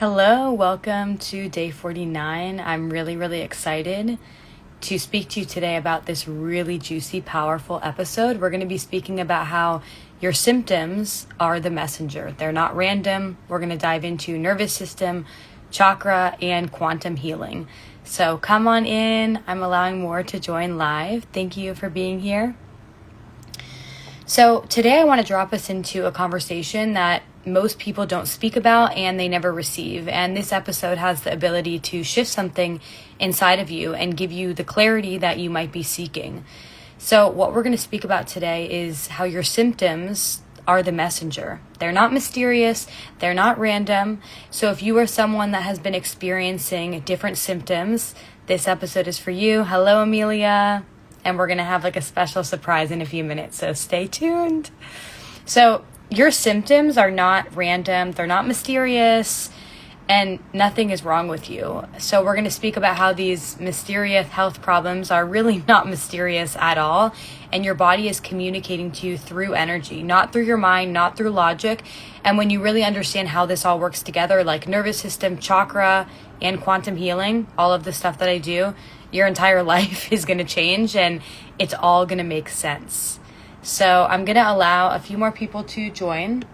Hello, welcome to day 49. I'm really excited to speak to you today about this really juicy, powerful episode. We're going to be speaking about how your symptoms are the messenger. They're not random. We're going to dive into nervous system, chakra, and quantum healing. So come on in. I'm allowing more to join live. Thank you for being here. So today I want to drop us into a conversation that most people don't speak about and they never receive. And this episode has the ability to shift something inside of you and give you the clarity that you might be seeking. So what we're going to speak about today is how your symptoms are the messenger. They're not mysterious. They're not random. So if you are someone that has been experiencing different symptoms, this episode is for you. Hello, Amelia. And we're going to have like a special surprise in a few minutes. So stay tuned. So your symptoms are not random, they're not mysterious, and nothing is wrong with you. So we're going to speak about how these mysterious health problems are really not mysterious at all, and your body is communicating to you through energy, not through your mind, not through logic. And when you really understand how this all works together, like nervous system, chakra, and quantum healing, all of the stuff that I do, your entire life is going to change, and it's all going to make sense. So I'm going to allow a few more people to join.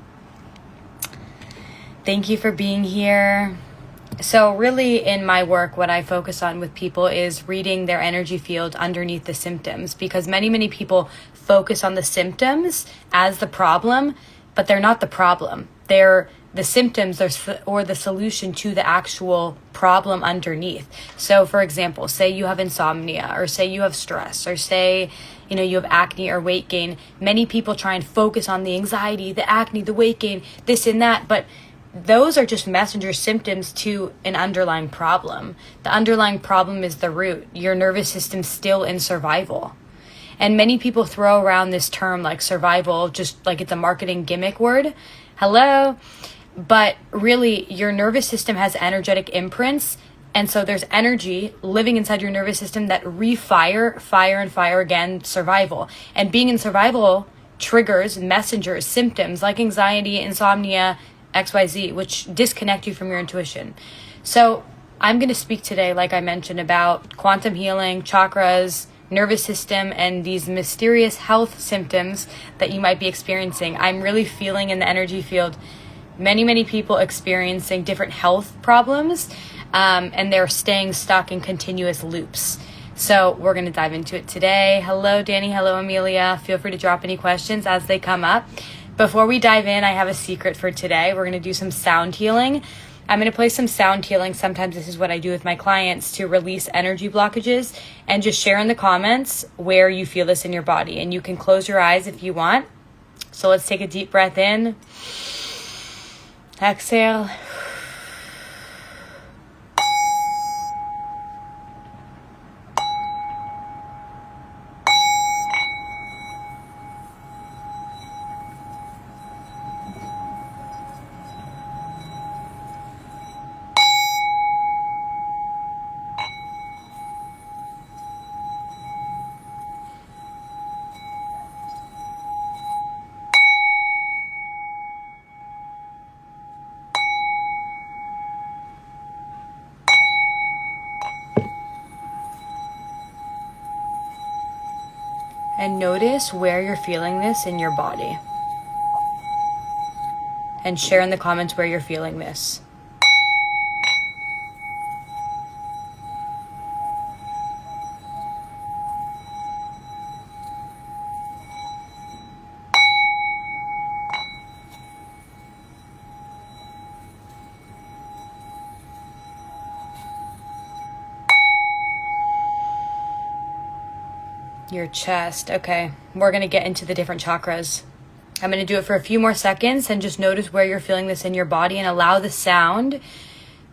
Thank you for being here. So really in my work, what I focus on with people is reading their energy field underneath the symptoms, because many people focus on the symptoms as the problem, but they're not the problem. They're the symptoms or the solution to the actual problem underneath. So for example, say you have insomnia, or say you have stress, or say you have acne or weight gain. Many people try and focus on the anxiety, the acne, the weight gain, this and that, but those are just messenger symptoms to an underlying problem. The underlying problem is the root. Your nervous system's still in survival. And many people throw around this term like survival, just like it's a marketing gimmick word. Hello. But really, your nervous system has energetic imprints. And so there's energy living inside your nervous system that fire again, survival. And being in survival triggers messengers, symptoms like anxiety, insomnia, XYZ, which disconnect you from your intuition. So I'm going to speak today, like I mentioned, about quantum healing, chakras, nervous system, and these mysterious health symptoms that you might be experiencing. I'm really feeling in the energy field many people experiencing different health problems, and they're staying stuck in continuous loops. So we're going to dive into it today. Hello, Danny. Hello, Amelia. Feel free to drop any questions as they come up. Before we dive in, I have a secret for today. We're going to do some sound healing. I'm going to play some sound healing. Sometimes this is what I do with my clients to release energy blockages, and just share in the comments where you feel this in your body. And you can close your eyes if you want. So let's take a deep breath in. Exhale. And notice where you're feeling this in your body. And share in the comments where you're feeling this. Your chest. Okay, we're going to get into the different chakras. I'm going to do it for a few more seconds, and just notice where you're feeling this in your body, and allow the sound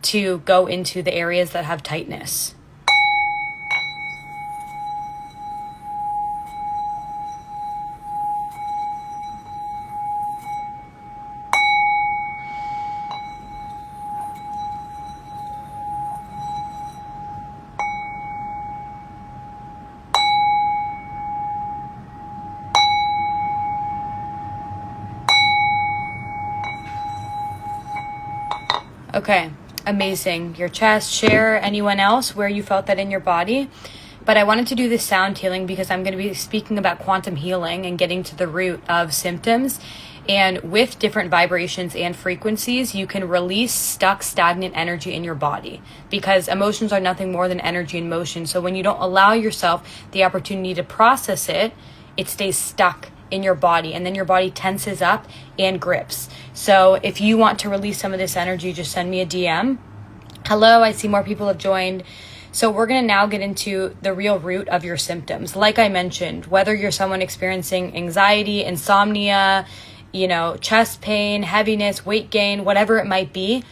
to go into the areas that have tightness. Okay, Amazing. Your chest. Share anyone else where you felt that in your body. But I wanted to do this sound healing because I'm going to be speaking about quantum healing and getting to the root of symptoms. And with different vibrations and frequencies, you can release stuck, stagnant energy in your body, because emotions are nothing more than energy in motion. So when you don't allow yourself the opportunity to process it, it stays stuck in your body, and then your body tenses up and grips. So if you want to release some of this energy, just send me a DM. Hello, I see more people have joined. So we're going to now get into the real root of your symptoms. Like I mentioned, whether you're someone experiencing anxiety, insomnia, chest pain, heaviness, weight gain, whatever it might be,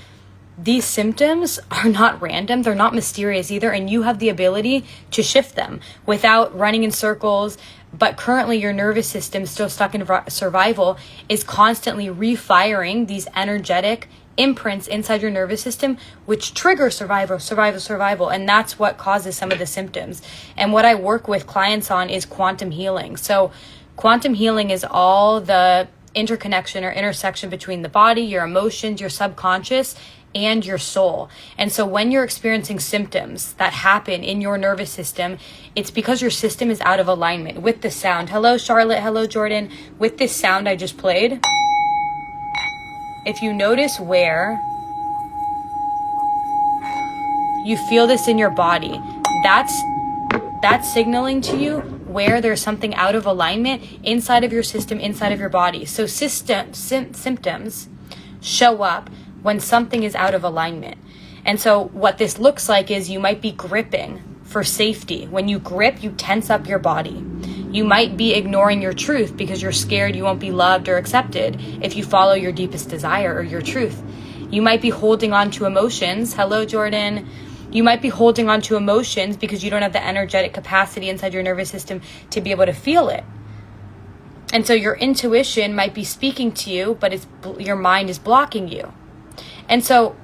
these symptoms are not random. They're not mysterious either. And you have the ability to shift them without running in circles. But currently your nervous system, still stuck in survival, is constantly refiring these energetic imprints inside your nervous system, which trigger survival. And that's what causes some of the symptoms. And what I work with clients on is quantum healing. So quantum healing is all the interconnection or intersection between the body, your emotions, your subconscious, and your soul. And so when you're experiencing symptoms that happen in your nervous system, it's because your system is out of alignment with the sound. Hello, Charlotte. Hello, Jordan. With this sound I just played, if you notice where you feel this in your body, that's signaling to you where there's something out of alignment inside of your system, inside of your body. So symptoms show up when something is out of alignment. And so what this looks like is you might be gripping for safety. When you grip, you tense up your body. You might be ignoring your truth because you're scared you won't be loved or accepted if you follow your deepest desire or your truth. You might be holding on to emotions. Hello, Jordan. You might be holding on to emotions because you don't have the energetic capacity inside your nervous system to be able to feel it. And so your intuition might be speaking to you, but your mind is blocking you. And so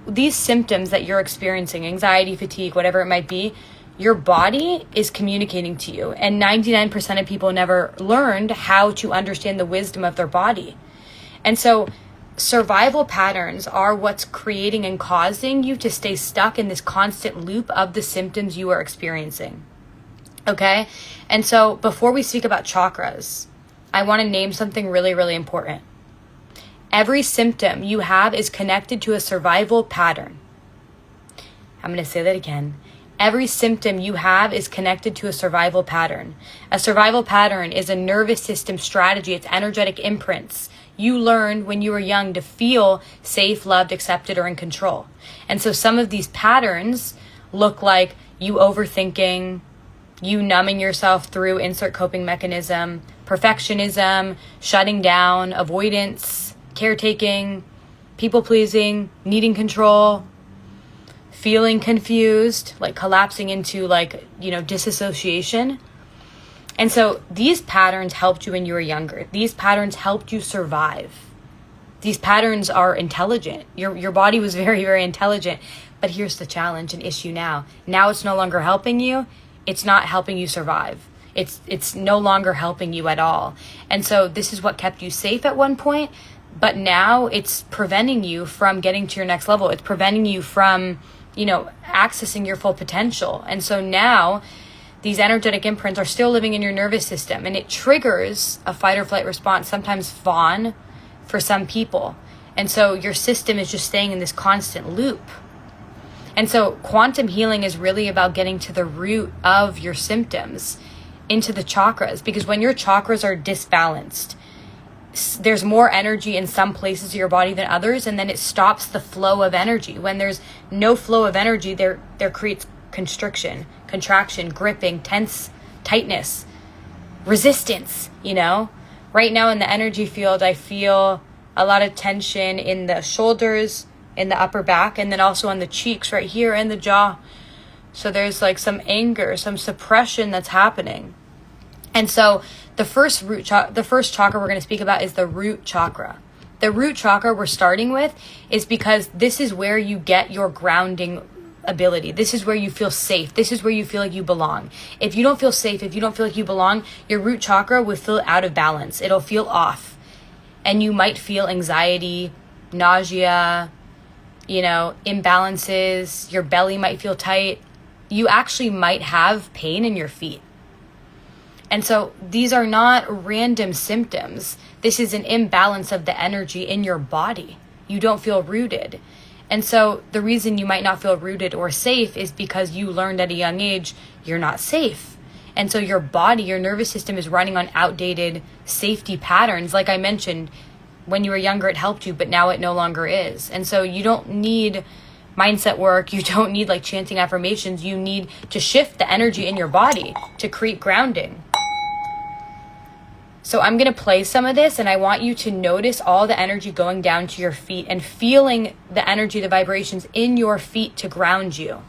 these symptoms that you're experiencing, anxiety, fatigue, whatever it might be, your body is communicating to you. And 99% of people never learned how to understand the wisdom of their body. And so survival patterns are what's creating and causing you to stay stuck in this constant loop of the symptoms you are experiencing. Okay? And so before we speak about chakras, I want to name something really, really important. Every symptom you have is connected to a survival pattern. I'm going to say that again. Every symptom you have is connected to a survival pattern. A survival pattern is a nervous system strategy. It's energetic imprints. You learned when you were young to feel safe, loved, accepted, or in control. And so some of these patterns look like you overthinking, you numbing yourself through insert coping mechanism, perfectionism, shutting down, avoidance, caretaking, people pleasing, needing control, feeling confused, like collapsing into disassociation. And so these patterns helped you when you were younger. These patterns helped you survive. These patterns are intelligent. Your body was very, very intelligent. But here's the challenge and issue now. Now it's no longer helping you. It's not helping you survive. It's no longer helping you at all. And so this is what kept you safe at one point. But now it's preventing you from getting to your next level. It's preventing you from, accessing your full potential. And so now these energetic imprints are still living in your nervous system, and it triggers a fight or flight response, sometimes fawn for some people. And so your system is just staying in this constant loop. And so quantum healing is really about getting to the root of your symptoms, into the chakras, because when your chakras are disbalanced, there's more energy in some places of your body than others, and then it stops the flow of energy. When there's no flow of energy, there creates constriction, contraction, gripping, tense, tightness, resistance, Right now in the energy field, I feel a lot of tension in the shoulders, in the upper back, and then also on the cheeks right here and the jaw. So there's some anger, some suppression that's happening. And so the first chakra we're going to speak about is the root chakra. The root chakra we're starting with is because this is where you get your grounding ability. This is where you feel safe. This is where you feel like you belong. If you don't feel safe, if you don't feel like you belong, your root chakra will feel out of balance. It'll feel off. And you might feel anxiety, nausea, imbalances, your belly might feel tight, you actually might have pain in your feet. And so these are not random symptoms. This is an imbalance of the energy in your body. You don't feel rooted. And so the reason you might not feel rooted or safe is because you learned at a young age you're not safe. And so your body, your nervous system is running on outdated safety patterns. Like I mentioned, when you were younger, it helped you, but now it no longer is. And so you don't need mindset work. You don't need like chanting affirmations. You need to shift the energy in your body to create grounding. So I'm going to play some of this, and I want you to notice all the energy going down to your feet and feeling the energy, the vibrations in your feet to ground you.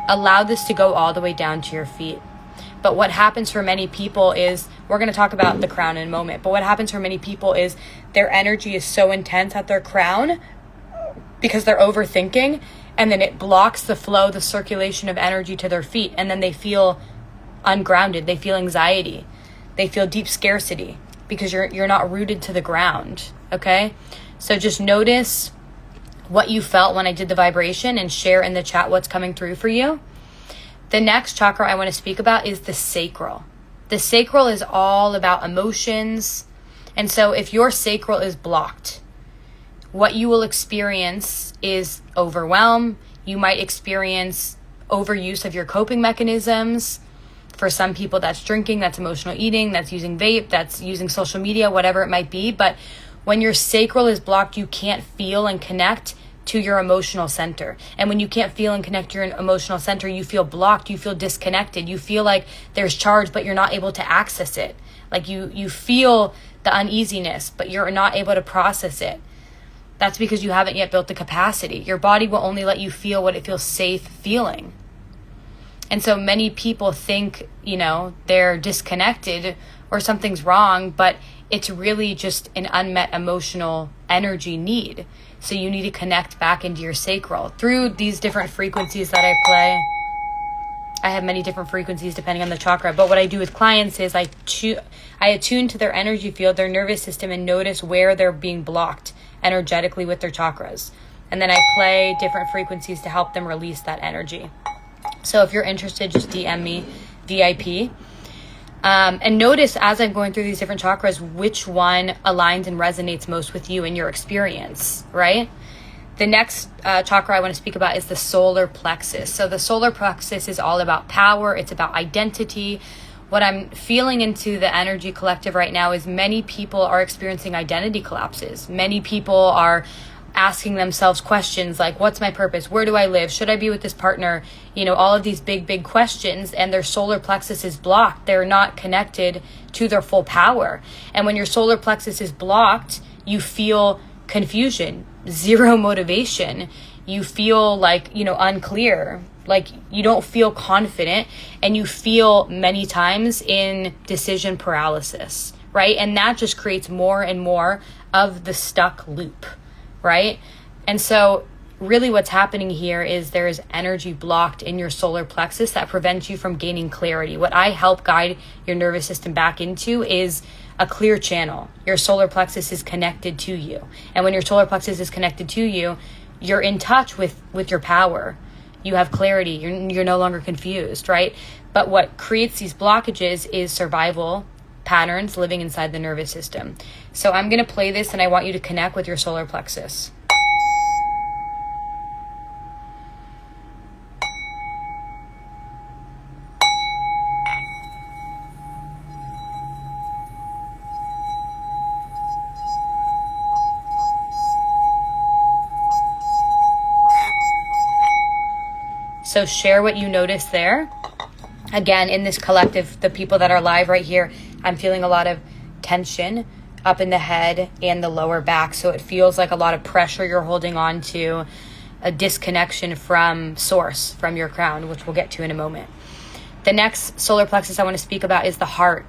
Allow this to go all the way down to your feet. But what happens for many people is, we're going to talk about the crown in a moment, but what happens for many people is their energy is so intense at their crown because they're overthinking, and then it blocks the flow, the circulation of energy to their feet, and then they feel ungrounded, they feel anxiety, they feel deep scarcity because you're not rooted to the ground, okay? So just notice what you felt when I did the vibration and share in the chat what's coming through for you. The next chakra I want to speak about is the sacral. The sacral is all about emotions. And so if your sacral is blocked, what you will experience is overwhelm. You might experience overuse of your coping mechanisms. For some people, that's drinking, that's emotional eating, that's using vape, that's using social media, whatever it might be. But when your sacral is blocked, you can't feel and connect to your emotional center. And when you can't feel and connect to your emotional center, you feel blocked, you feel disconnected, you feel like there's charge, but you're not able to access it. Like you feel the uneasiness, but you're not able to process it. That's because you haven't yet built the capacity. Your body will only let you feel what it feels safe feeling. And so many people think, they're disconnected or something's wrong, but it's really just an unmet emotional energy need. So you need to connect back into your sacral through these different frequencies that I play. I have many different frequencies depending on the chakra. But what I do with clients is I attune to their energy field, their nervous system, and notice where they're being blocked energetically with their chakras. And then I play different frequencies to help them release that energy. So if you're interested, just DM me, VIP. And notice as I'm going through these different chakras, which one aligns and resonates most with you in your experience, right? The next chakra I want to speak about is the solar plexus. So the solar plexus is all about power. It's about identity. What I'm feeling into the energy collective right now is many people are experiencing identity collapses. Many people are asking themselves questions like, what's my purpose? Where do I live? Should I be with this partner? All of these big questions, and their solar plexus is blocked. They're not connected to their full power. And when your solar plexus is blocked, you feel confusion, zero motivation. You feel like, unclear, like you don't feel confident, and you feel many times in decision paralysis, right? And that just creates more and more of the stuck loop. Right? And so really what's happening here is there is energy blocked in your solar plexus that prevents you from gaining clarity. What I help guide your nervous system back into is a clear channel. Your solar plexus is connected to you. And when your solar plexus is connected to you, you're in touch with your power. You have clarity. You're no longer confused, right? But what creates these blockages is survival patterns living inside the nervous system. So I'm going to play this, and I want you to connect with your solar plexus. So share what you notice there. Again, in this collective, the people that are live right here, I'm feeling a lot of tension up in the head and the lower back. So it feels like a lot of pressure you're holding on to, a disconnection from source, from your crown, which we'll get to in a moment. The next solar plexus I want to speak about is the heart.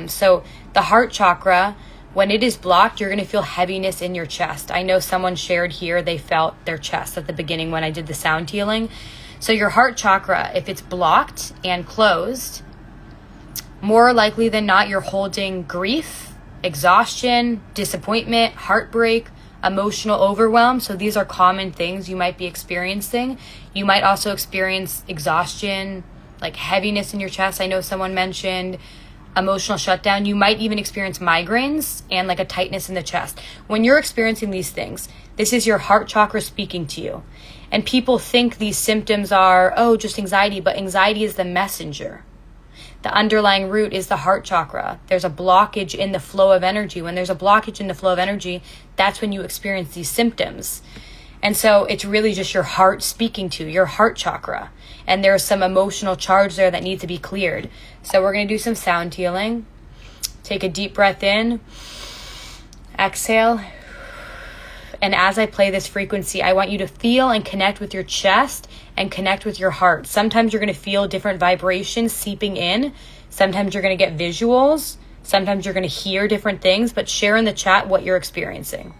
So the heart chakra, When it is blocked, you're going to feel heaviness in your chest. I know someone shared here they felt their chest at the beginning when I did the sound healing. So your heart chakra, if it's blocked and closed, more likely than not, you're holding grief, exhaustion, disappointment, heartbreak, emotional overwhelm. So these are common things you might be experiencing. You might also experience exhaustion, like heaviness in your chest. I know someone mentioned emotional shutdown. You might even experience migraines and like a tightness in the chest. When you're experiencing these things, this is your heart chakra speaking to you. And people think these symptoms are, oh, just anxiety, but anxiety is the messenger. The underlying root is the heart chakra. There's a blockage in the flow of energy. When there's a blockage in the flow of energy, that's when you experience these symptoms. And so it's really just your heart speaking to your heart chakra. And there's some emotional charge there that needs to be cleared. So we're going to do some sound healing. Take a deep breath in. Exhale. And as I play this frequency, I want you to feel and connect with your chest and connect with your heart. Sometimes you're going to feel different vibrations seeping in. Sometimes you're going to get visuals. Sometimes you're going to hear different things, but share in the chat what you're experiencing.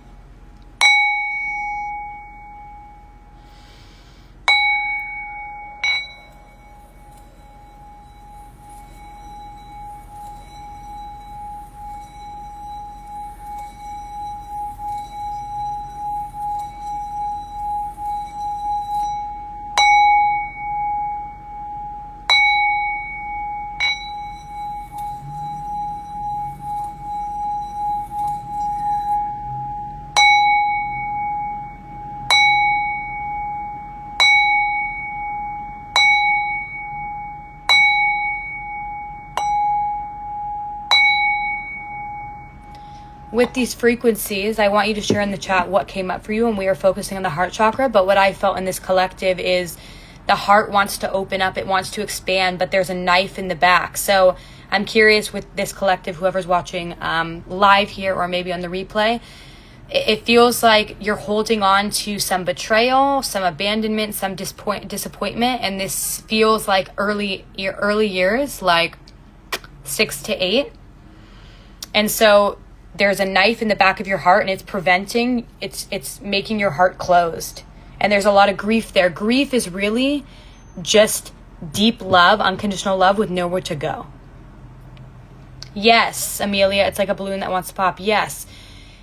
With these frequencies, I want you to share in the chat what came up for you, and we are focusing on the heart chakra. But what I felt in this collective is the heart wants to open up, it wants to expand, but there's a knife in the back. So I'm curious with this collective, whoever's watching live here or maybe on the replay, it feels like you're holding on to some betrayal, some abandonment, some disappointment. And this feels like early years, like 6 to 8. And so there's a knife in the back of your heart, and it's making your heart closed. And there's a lot of grief there. Grief is really just deep love, unconditional love with nowhere to go. Yes, Amelia, it's like a balloon that wants to pop. Yes.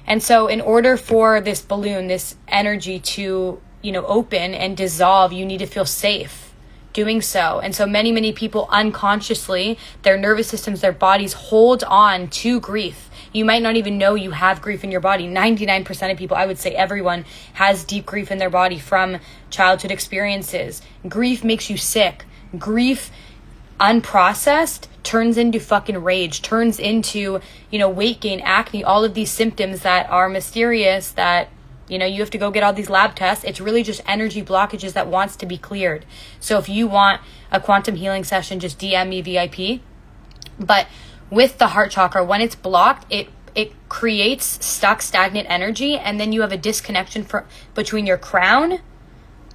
And so in order for this balloon, this energy to, open and dissolve, you need to feel safe doing so. And so many people unconsciously, their nervous systems, their bodies hold on to grief. You might not even know you have grief in your body. 99% of people, I would say everyone, has deep grief in their body from childhood experiences. Grief makes you sick. Grief, unprocessed, turns into fucking rage, turns into, weight gain, acne, all of these symptoms that are mysterious that, you have to go get all these lab tests. It's really just energy blockages that wants to be cleared. So if you want a quantum healing session, just DM me VIP. But with the heart chakra, when it's blocked, it creates stuck, stagnant energy, and then you have a disconnection between your crown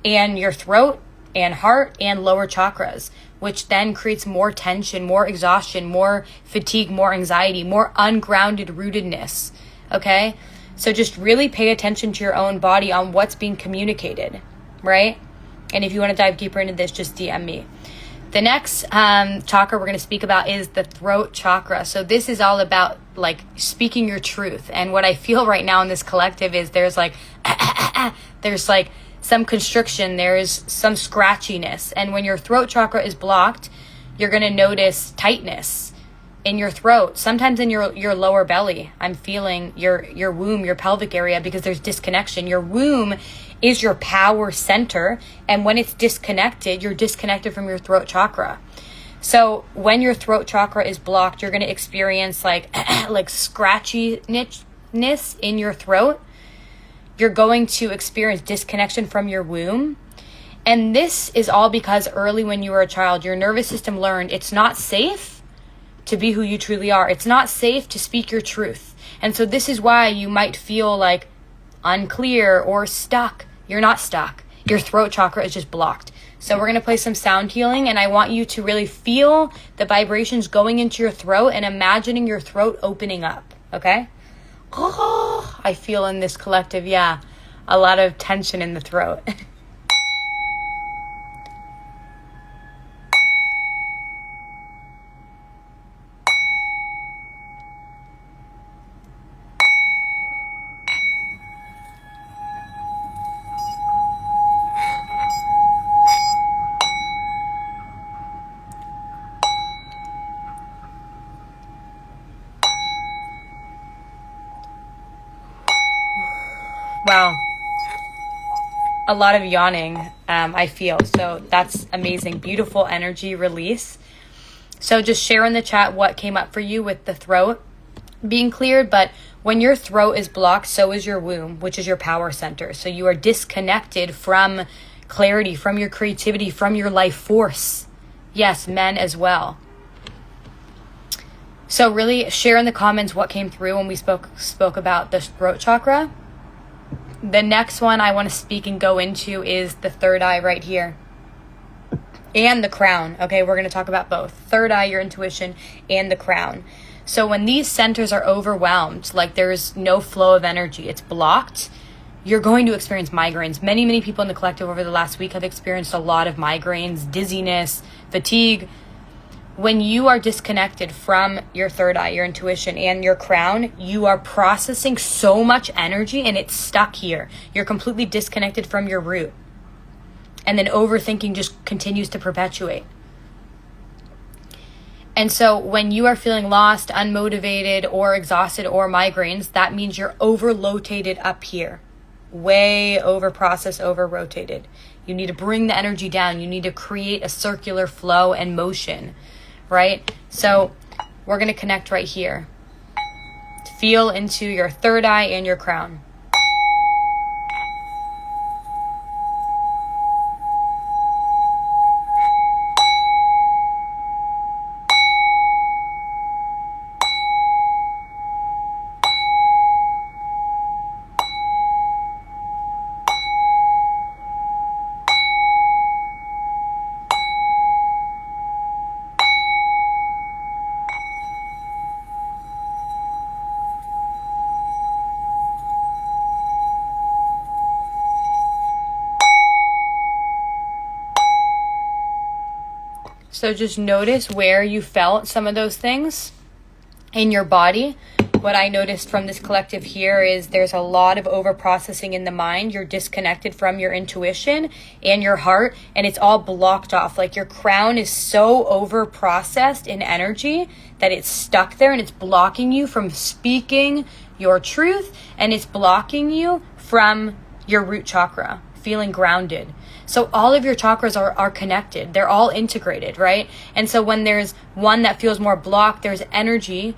and your throat and heart and lower chakras, which then creates more tension, more exhaustion, more fatigue, more anxiety, more ungrounded rootedness. Okay? So just really pay attention to your own body on what's being communicated, right? And if you want to dive deeper into this, just DM me. The next chakra we're going to speak about is the throat chakra. So this is all about like speaking your truth. And what I feel right now in this collective is there's like some constriction, there's some scratchiness. And when your throat chakra is blocked, you're going to notice tightness in your throat, sometimes in your lower belly. I'm feeling your womb, your pelvic area, because there's disconnection. Your womb is your power center, and when it's disconnected, you're disconnected from your throat chakra. So when your throat chakra is blocked, you're going to experience like scratchiness in your throat. You're going to experience disconnection from your womb. And this is all because early when you were a child, your nervous system learned it's not safe to be who you truly are. It's not safe to speak your truth. And so this is why you might feel like unclear or stuck. You're not stuck. Your throat chakra is just blocked. So we're going to play some sound healing, and I want you to really feel the vibrations going into your throat and imagining your throat opening up, okay? I feel in this collective, yeah, a lot of tension in the throat. Wow. A lot of yawning, I feel. So that's amazing. Beautiful energy release. So just share in the chat what came up for you with the throat being cleared. But when your throat is blocked, so is your womb, which is your power center. So you are disconnected from clarity, from your creativity, from your life force. Yes, men as well. So really share in the comments what came through when we spoke about the throat chakra. The next one I want to speak and go into is the third eye right here. And the crown. Okay, we're going to talk about both. Third eye, your intuition, and the crown. So when these centers are overwhelmed, like there's no flow of energy, it's blocked, you're going to experience migraines. Many, many people in the collective over the last week have experienced a lot of migraines, dizziness, fatigue. When you are disconnected from your third eye, your intuition, and your crown, you are processing so much energy and it's stuck here. You're completely disconnected from your root. And then overthinking just continues to perpetuate. And so when you are feeling lost, unmotivated, or exhausted, or migraines, that means you're over-rotated up here. Way over-processed, over-rotated. You need to bring the energy down. You need to create a circular flow and motion. Right? So we're going to connect right here. Feel into your third eye and your crown. So just notice where you felt some of those things in your body. What I noticed from this collective here is there's a lot of over processing in the mind. You're disconnected from your intuition and your heart, and it's all blocked off. Like your crown is so over processed in energy that it's stuck there and it's blocking you from speaking your truth, and it's blocking you from your root chakra, feeling grounded. So all of your chakras are connected. They're all integrated, right? And so when there's one that feels more blocked, there's energy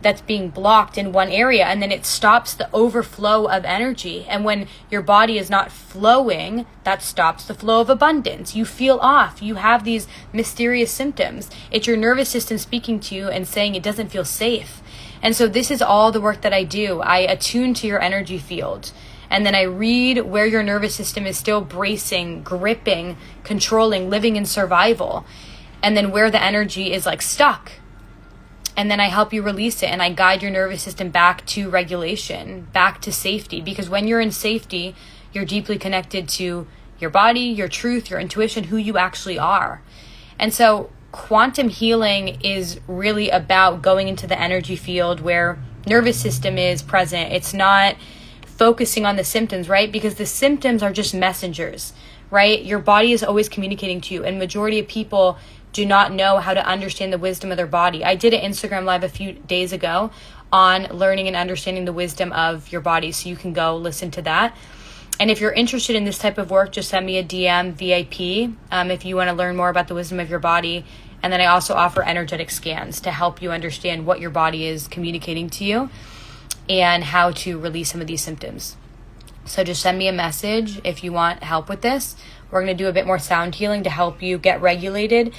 that's being blocked in one area, and then it stops the overflow of energy. And when your body is not flowing, that stops the flow of abundance. You feel off. You have these mysterious symptoms. It's your nervous system speaking to you and saying it doesn't feel safe. And so this is all the work that I do. I attune to your energy field. And then I read where your nervous system is still bracing, gripping, controlling, living in survival. And then where the energy is like stuck. And then I help you release it, and I guide your nervous system back to regulation, back to safety. Because when you're in safety, you're deeply connected to your body, your truth, your intuition, who you actually are. And so quantum healing is really about going into the energy field where nervous system is present. It's not focusing on the symptoms, right? Because the symptoms are just messengers, right? Your body is always communicating to you, and majority of people do not know how to understand the wisdom of their body. I did an Instagram live a few days ago on learning and understanding the wisdom of your body, so you can go listen to that. And if you're interested in this type of work, just send me a DM VIP if you want to learn more about the wisdom of your body. And then I also offer energetic scans to help you understand what your body is communicating to you and how to release some of these symptoms. So just send me a message if you want help with this. We're going to do a bit more sound healing to help you get regulated.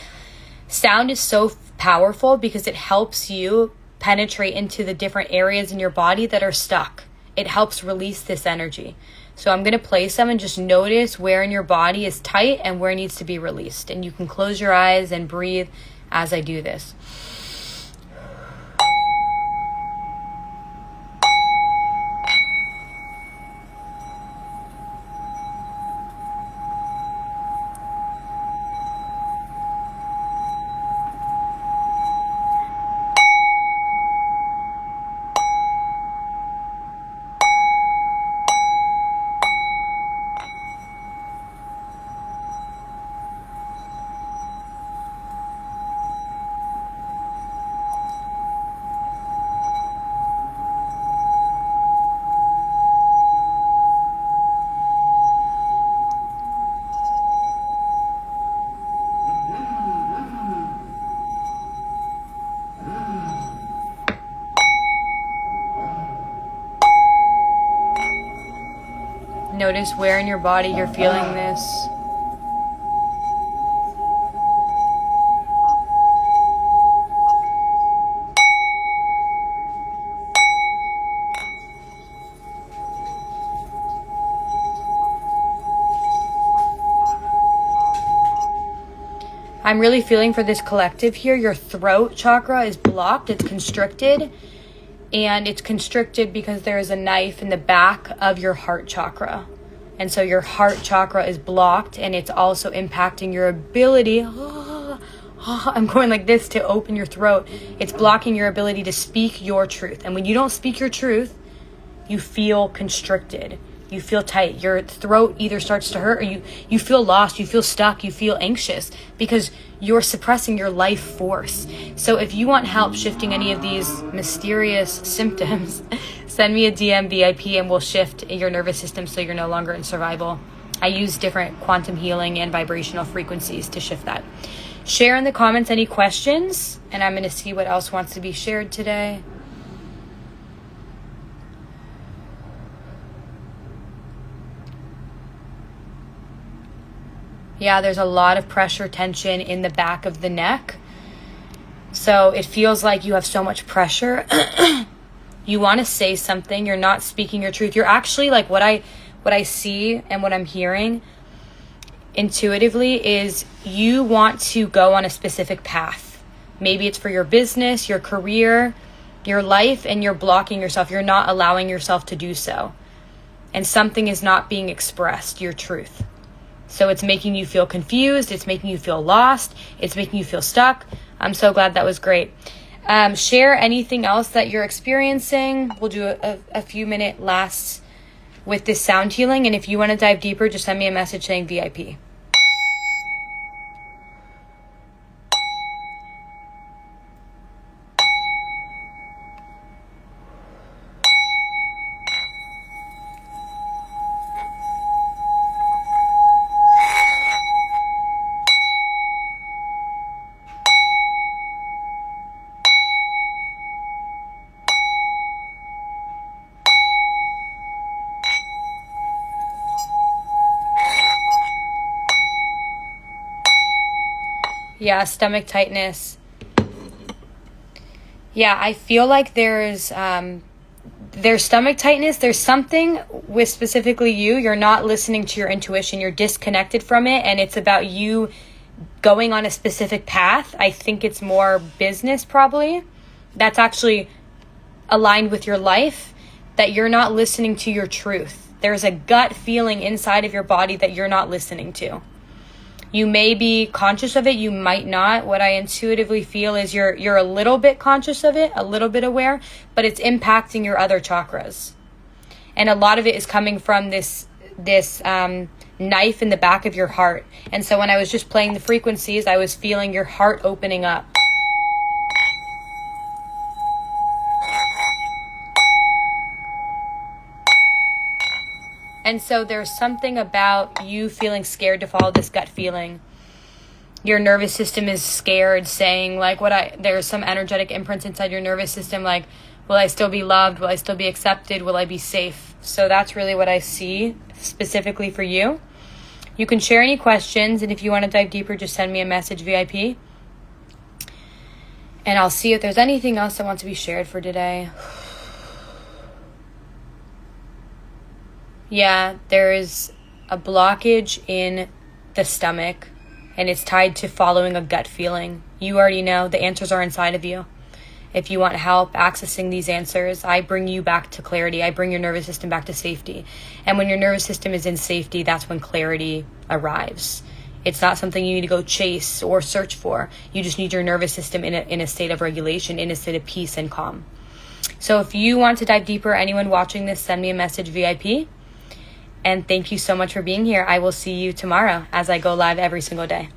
Sound is so powerful because it helps you penetrate into the different areas in your body that are stuck. It helps release this energy. So I'm going to play some and just notice where in your body is tight and where it needs to be released. And you can close your eyes and breathe as I do this. Notice where in your body you're feeling this. I'm really feeling for this collective here. Your throat chakra is blocked. It's constricted. And it's constricted because there is a knife in the back of your heart chakra. And so your heart chakra is blocked, and it's also impacting your ability. I'm going like this to open your throat. It's blocking your ability to speak your truth. And when you don't speak your truth, you feel constricted. You feel tight. Your throat either starts to hurt, or you feel lost, you feel stuck, you feel anxious because you're suppressing your life force. So if you want help shifting any of these mysterious symptoms, send me a DM VIP and we'll shift your nervous system so you're no longer in survival. I use different quantum healing and vibrational frequencies to shift that. Share in the comments any questions, and I'm going to see what else wants to be shared today. Yeah, there's a lot of pressure, tension in the back of the neck. So it feels like you have so much pressure. You want to say something. You're not speaking your truth. You're actually like what I see and what I'm hearing intuitively is you want to go on a specific path. Maybe it's for your business, your career, your life, and you're blocking yourself. You're not allowing yourself to do so. And something is not being expressed, your truth. So it's making you feel confused. It's making you feel lost. It's making you feel stuck. I'm so glad that was great. Share anything else that you're experiencing. We'll do a few minute lasts with this sound healing. And if you want to dive deeper, just send me a message saying VIP. Yeah, stomach tightness. Yeah, I feel like there's stomach tightness. There's something with specifically you. You're not listening to your intuition. You're disconnected from it, and it's about you going on a specific path. I think it's more business probably. That's actually aligned with your life, that you're not listening to your truth. There's a gut feeling inside of your body that you're not listening to. You may be conscious of it, you might not. What I intuitively feel is you're a little bit conscious of it, a little bit aware, but it's impacting your other chakras. And a lot of it is coming from this knife in the back of your heart. And so when I was just playing the frequencies, I was feeling your heart opening up. And so there's something about you feeling scared to follow this gut feeling. Your nervous system is scared, saying like there's some energetic imprints inside your nervous system like, will I still be loved? Will I still be accepted? Will I be safe? So that's really what I see specifically for you. You can share any questions, and if you want to dive deeper, just send me a message VIP. And I'll see if there's anything else that wants to be shared for today. Yeah, there is a blockage in the stomach, and it's tied to following a gut feeling. You already know the answers are inside of you. If you want help accessing these answers, I bring you back to clarity. I bring your nervous system back to safety. And when your nervous system is in safety, that's when clarity arrives. It's not something you need to go chase or search for. You just need your nervous system in a state of regulation, in a state of peace and calm. So if you want to dive deeper, anyone watching this, send me a message VIP. And thank you so much for being here. I will see you tomorrow as I go live every single day.